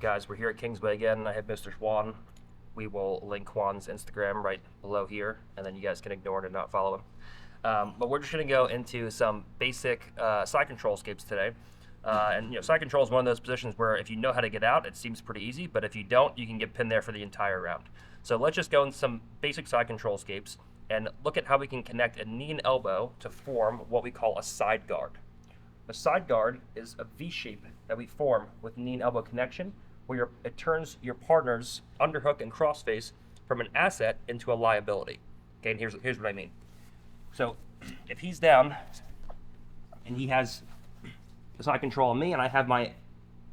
Guys, we're here at Kingsway again. I have Mr. Juan. We will link Juan's Instagram right below here, and then you guys can ignore it and not follow him. But we're just going to go into some basic side control escapes today. Side control is one of those positions where if you know how to get out, it seems pretty easy, but if you don't, you can get pinned there for the entire round. So let's just go into some basic side control escapes and look at how we can connect a knee and elbow to form what we call a side guard. A side guard is a V shape that we form with knee and elbow connection, where it turns your partner's underhook and crossface from an asset into a liability. Okay, and here's what I mean. So if he's down and he has the side control on me and I have my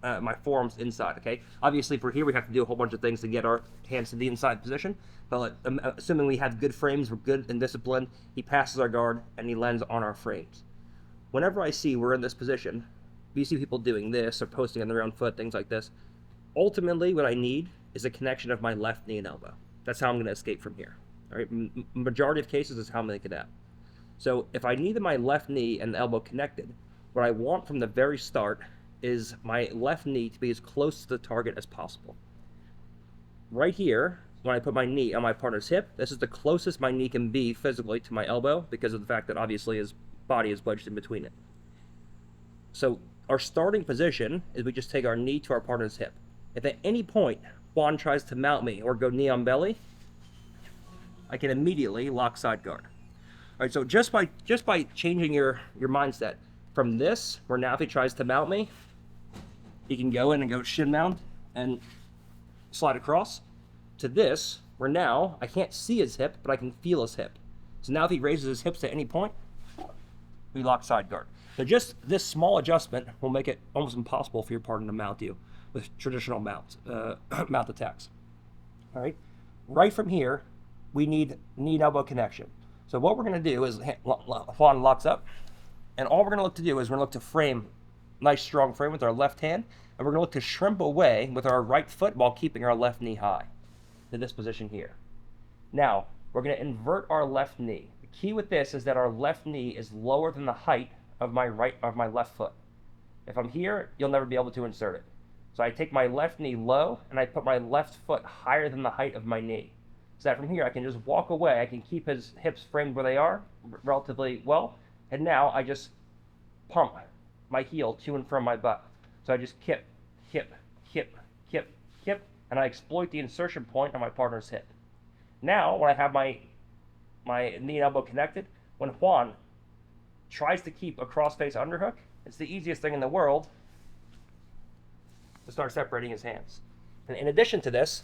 my forearms inside, okay? Obviously for here we have to do a whole bunch of things to get our hands to the inside position, but assuming we have good frames, we're good and disciplined, he passes our guard and he lands on our frames. Whenever I see we're in this position, you see people doing this or posting on their own foot, things like this, ultimately what I need is a connection of my left knee and elbow. That's how I'm going to escape from here. All right? Majority of cases is how I'm going to get out. So if I need my left knee and elbow connected, what I want from the very start is my left knee to be as close to the target as possible. Right here, when I put my knee on my partner's hip, this is the closest my knee can be physically to my elbow because of the fact that obviously his body is wedged in between it. So our starting position is we just take our knee to our partner's hip. If at any point Juan tries to mount me or go knee on belly, I can immediately lock side guard. All right, so just by changing your mindset from this, where now if he tries to mount me, he can go in and go shin mount and slide across, to this, where now I can't see his hip, but I can feel his hip. So now if he raises his hips at any point, we lock side guard. So just this small adjustment will make it almost impossible for your partner to mount you with traditional mount attacks. All right, right from here, we need knee and elbow connection. So what we're going to do is Juan locks up, and all we're going to look to do is we're going to look to frame, nice strong frame with our left hand, and we're going to look to shrimp away with our right foot while keeping our left knee high to this position here. Now we're going to invert our left knee. The key with this is that our left knee is lower than the height of my left foot. If I'm here, you'll never be able to insert it. So I take my left knee low and I put my left foot higher than the height of my knee. So that from here I can just walk away. I can keep his hips framed where they are relatively well. And now I just pump my heel to and from my butt. So I just kip, kip, kip, kip, kip, and I exploit the insertion point on my partner's hip. Now when I have my knee and elbow connected, when Juan tries to keep a crossface underhook, it's the easiest thing in the world to start separating his hands. And in addition to this,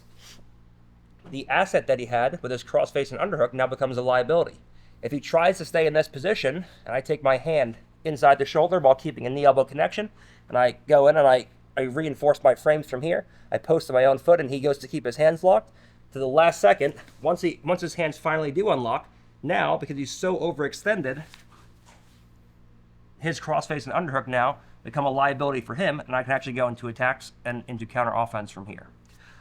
the asset that he had with his crossface and underhook now becomes a liability. If he tries to stay in this position, and I take my hand inside the shoulder while keeping a knee-elbow connection, and I go in and I reinforce my frames from here, I post to my own foot, and he goes to keep his hands locked, to the last second, once his hands finally do unlock, now, because he's so overextended, his crossface and underhook now become a liability for him, and I can actually go into attacks and into counter offense from here.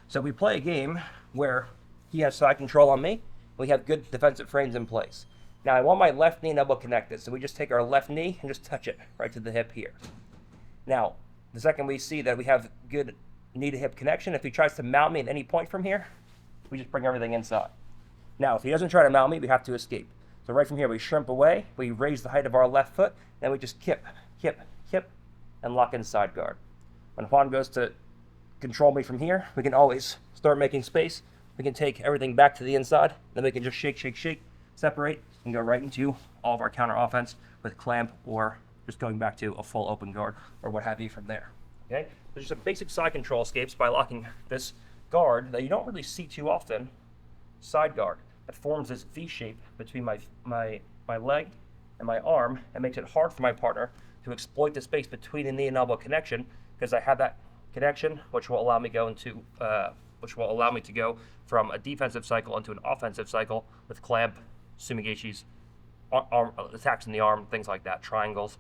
So we play a game where he has side control on me, we have good defensive frames in place. Now I want my left knee and elbow connected, so we just take our left knee and just touch it right to the hip here. Now, the second we see that we have good knee to hip connection, if he tries to mount me at any point from here, we just bring everything inside. Now, if he doesn't try to mount me, we have to escape. So right from here, we shrimp away, we raise the height of our left foot, then we just kip, kip, kip, and lock in side guard. When Juan goes to control me from here, we can always start making space. We can take everything back to the inside, then we can just shake, shake, shake, separate, and go right into all of our counter offense with clamp or just going back to a full open guard or what have you from there. Okay? There's just some basic side control escapes by locking this guard that you don't really see too often, side guard, that forms this V shape between my leg and my arm and makes it hard for my partner to exploit the space between the knee and elbow connection, because I have that connection which will allow me to go from a defensive cycle into an offensive cycle with clamp, sumigeshis, arm attacks in the arm, things like that, triangles.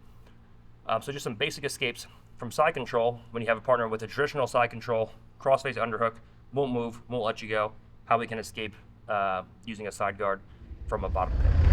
So just some basic escapes from side control when you have a partner with a traditional side control, crossface underhook, won't move, won't let you go, how we can escape using a side guard from a bottom pin.